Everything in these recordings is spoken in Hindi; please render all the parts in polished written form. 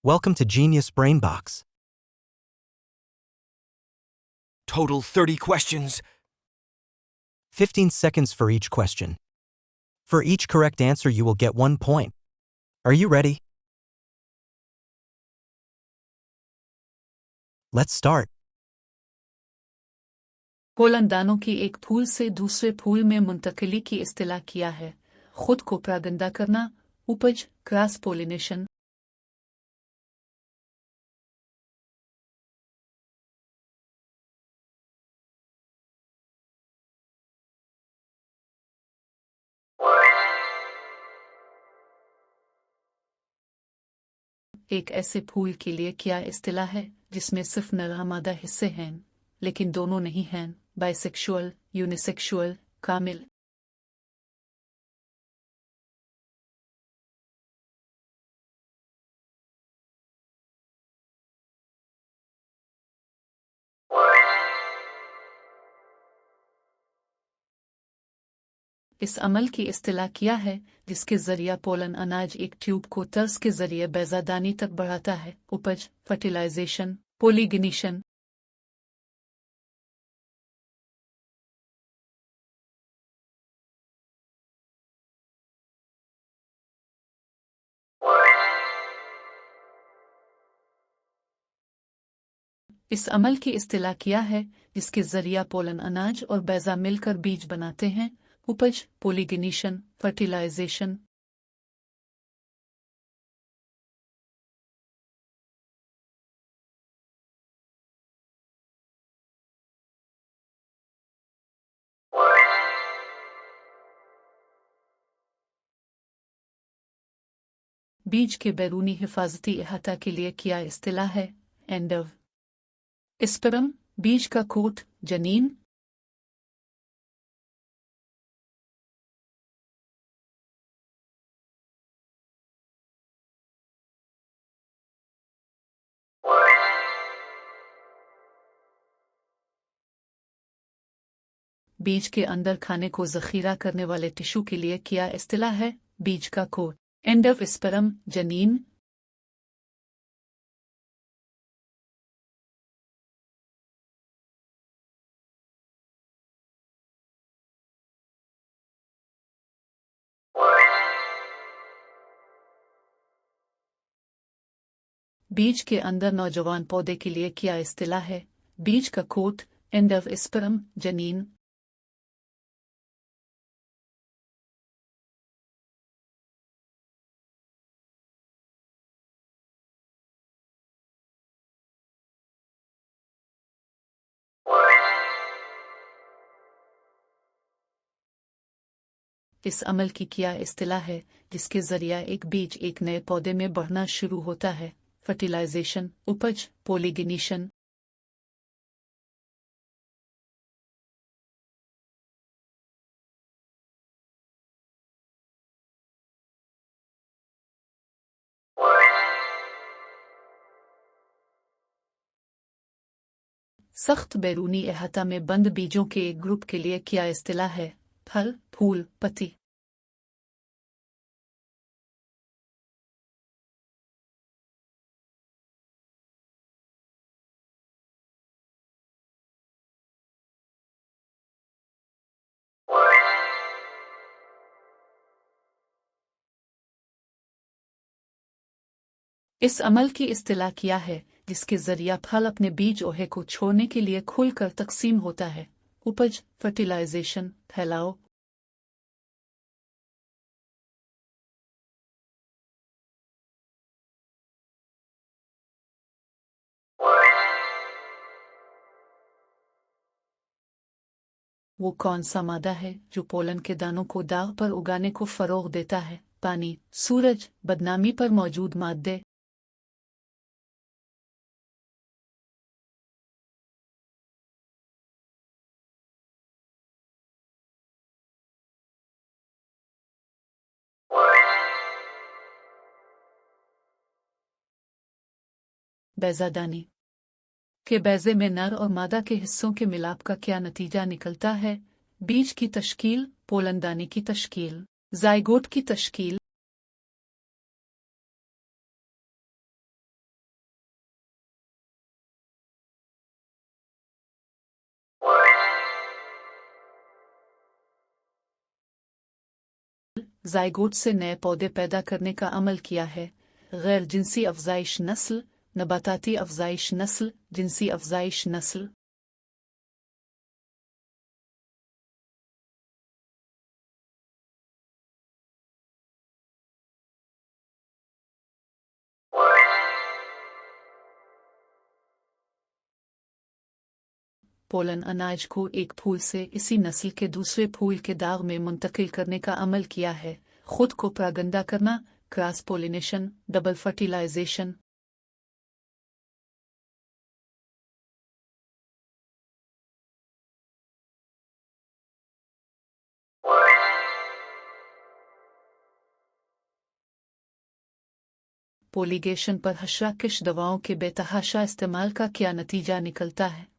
Welcome to Genius Brainbox. Total 30 questions. 15 seconds for each question. For each correct answer, you will get 1 point. Are you ready? Let's start. पोलंदानों की एक फूल से दूसरे फूल में मुंतकिली की इस्तिलाह किया है। खुद को प्रागंदा करना, उपज, क्रॉस पोलिनेशन। एक ऐसे फूल के लिए क्या इस्तिलाह है जिसमें सिर्फ नर-आमादा हिस्से हैं, लेकिन दोनों नहीं हैं? बाइसेक्सुअल, यूनिसेक्सुअल, कामिल। इस अमल की इस्तिलाह किया है जिसके जरिया पोलन अनाज एक ट्यूब को तर्स के जरिए बैजादानी तक बढ़ाता है। उपज, फर्टिलाइजेशन, पोलिगिनेशन। इस अमल की इस्तिलाह किया है जिसके जरिया पोलन अनाज और बैजा मिलकर बीज बनाते हैं। उपज, पोलिगिनेशन, फर्टिलाइजेशन। बीज के बैरूनी हिफाजती अहाता के लिए क्या इस्तिलाह है? एंडव, स्पर्म, बीज का कोट, जनीन। बीज के अंदर खाने को जखीरा करने वाले टिश्यू के लिए क्या इस्तिलाह है? बीज का कोट, एंडव, स्पर्म, जनीन। बीज के अंदर नौजवान पौधे के लिए क्या इस्तिलाह है? बीज का कोट, एंडव, स्पर्म, जनीन। इस अमल की क्या इस्तिलाह है जिसके जरिया एक बीज एक नए पौधे में बढ़ना शुरू होता है? फर्टिलाइजेशन, उपज, पोलिगिनेशन। सख्त बैरूनी अहाता में बंद बीजों के एक ग्रुप के लिए क्या इस्तिलाह है? फल, फूल, पत्ती। इस अमल की इस्तिलाह किया है जिसके जरिया फल अपने बीज ओहे को छोड़ने के लिए खुलकर तकसीम होता है? उपज, फर्टिलाइजेशन, फैलाव। वो कौन सा मादा है जो पोलन के दानों को दाग पर उगाने को फरोग देता है? पानी, सूरज, बदनामी पर मौजूद मादे। बैजादानी के बैजे में नर और मादा के हिस्सों के मिलाप का क्या नतीजा निकलता है? बीज की तश्कील, पोलंदानी की तश्कील, जाइगोट की तश्कील। जायगोट से नए पौधे पैदा करने का अमल किया है। गैर जिनसी अफजाइश नस्ल, नबाताती अफजाइश नस्ल, जिनसी अफजाइश नस्ल। पोलन अनाज को एक फूल से इसी नस्ल के दूसरे फूल के दाग में मुंतकिल करने का अमल किया है। खुद को परागंदा करना, क्रॉस पोलिनेशन, डबल फर्टिलाइजेशन। पोलिगेशन पर हशराकिश दवाओं के बेतहाशा इस्तेमाल का क्या नतीजा निकलता है?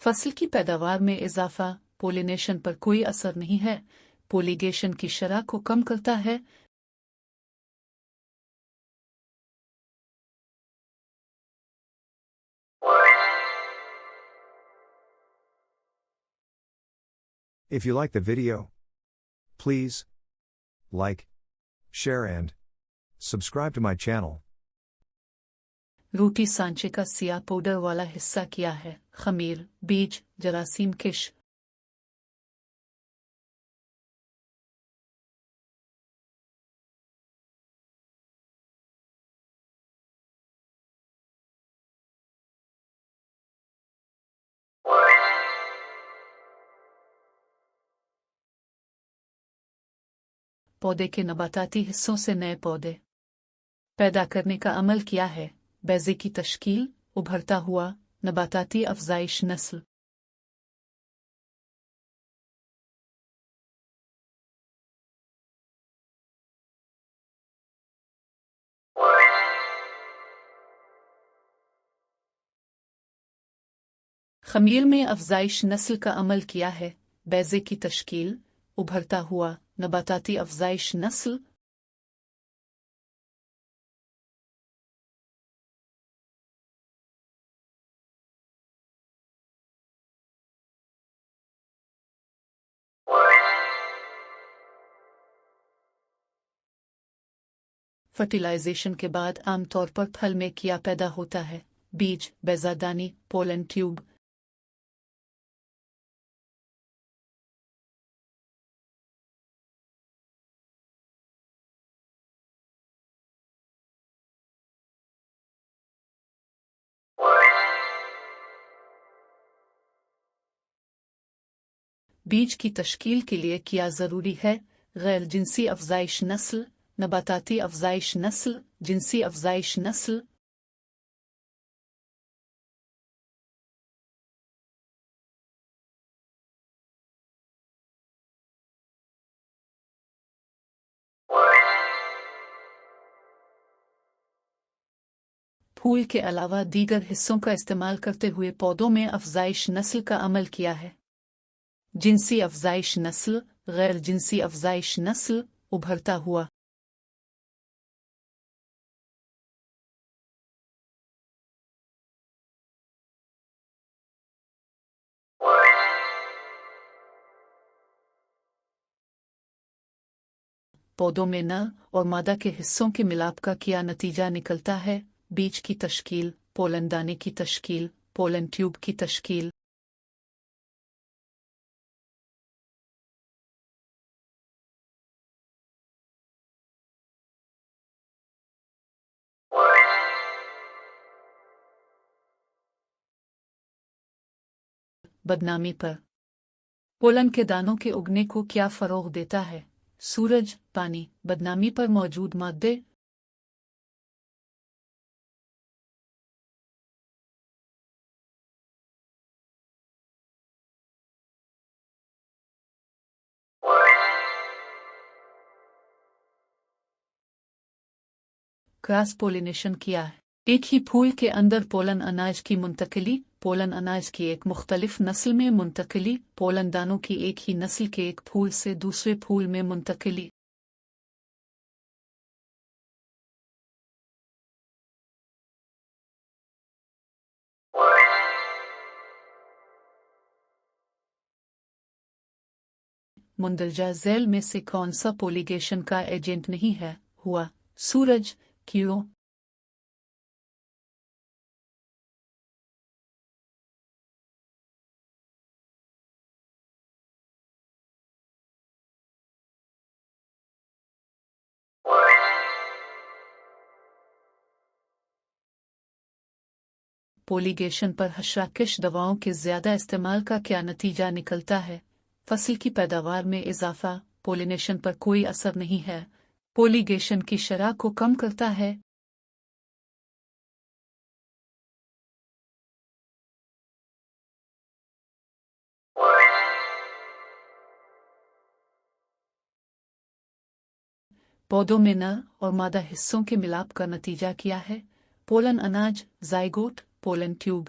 फसल की पैदावार में इजाफा। पोलिनेशन पर कोई असर नहीं है। पोलिगेशन की शरह को कम करता है। If you like the video, please like, share and subscribe to my channel. रोटी सांचे का सिया पाउडर वाला हिस्सा क्या है? खमीर, बीज, जरासीम किश। पौधे के नबाताती हिस्सों से नए पौधे पैदा करने का अमल क्या है? बैजे की तश्कील, उभरता हुआ, नबाताती अफजाइश नस्ल। खमीर में अफजाइश नस्ल का अमल किया है। बैजे की तश्कील, उभरता हुआ, नबाताती अफजाइश नस्ल। फर्टिलाइजेशन के बाद आमतौर पर फल में क्या पैदा होता है? बीज, बेजादानी, पोलन ट्यूब। बीज की तश्कील के लिए क्या ज़रूरी है? गैर जिनसी अफजाइश नस्ल, नबाताती अफजाइश नस्ल, जिनसी अफजाइश नस्ल। फूल के अलावा दीगर हिस्सों का इस्तेमाल करते हुए पौधों में अफजाइश नस्ल का अमल किया है। जिनसी अफजाइश नस्ल, गैर जिनसी अफजाइश नस्ल, उभरता हुआ। पौधों में नर और मादा के हिस्सों के मिलाप का क्या नतीजा निकलता है? बीज की तश्कील, पोलन दाने की तश्कील, पोलन ट्यूब की तश्कील। बदनामी पर पोलन के दानों के उगने को क्या फरोग देता है? सूरज, पानी, बदनामी पर मौजूद मादे। क्रॉस पोलिनेशन किया है। एक ही फूल के अंदर पोलन अनाज की मुंतकिली, पोलन अनाज की एक मुख्तलिफ नस्ल में मुंतकिली, पोलन दानों की एक ही नस्ल के एक फूल से दूसरे फूल में मुंतकिली। मुंदरजा झैल में से कौन सा पोलिगेशन का एजेंट नहीं है? हुआ सूरज। क्यों? पोलिगेशन पर हशराकश दवाओं के ज्यादा इस्तेमाल का क्या नतीजा निकलता है? फसल की पैदावार में इजाफा। पोलिनेशन पर कोई असर नहीं है। पोलिगेशन की शरह को कम करता है। पौधों में नर और मादा हिस्सों के मिलाप का नतीजा क्या है? पोलन अनाज, जाइगोट, पोलन ट्यूब।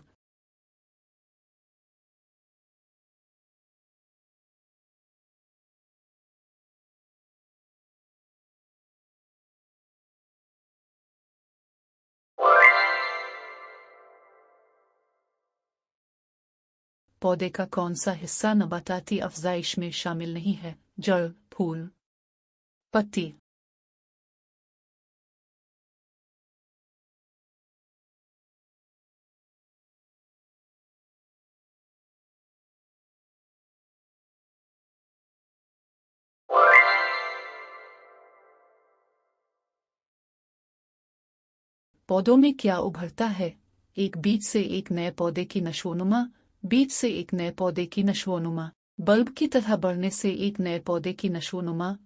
पौधे का कौन सा हिस्सा नबाताती अफजाइश में शामिल नहीं है? जड़, फूल, पत्ती। पौधों में क्या उभरता है? एक बीज से एक नए पौधे की नशोनुमा, बीज से एक नए पौधे की नशोनुमा, बल्ब की तरह बढ़ने से एक नए पौधे की नशोनुमा।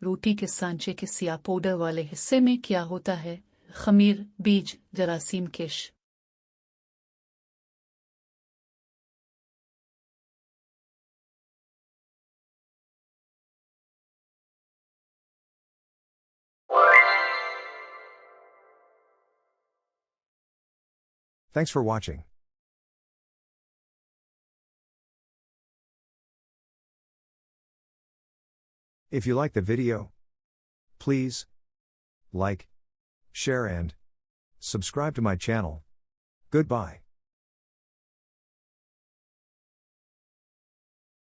रोटी के सांचे के सिया पाउडर वाले हिस्से में क्या होता है? खमीर, बीज, जरासीम केश। Thanks for watching. If you like the video, please like, share and subscribe to my channel. Goodbye.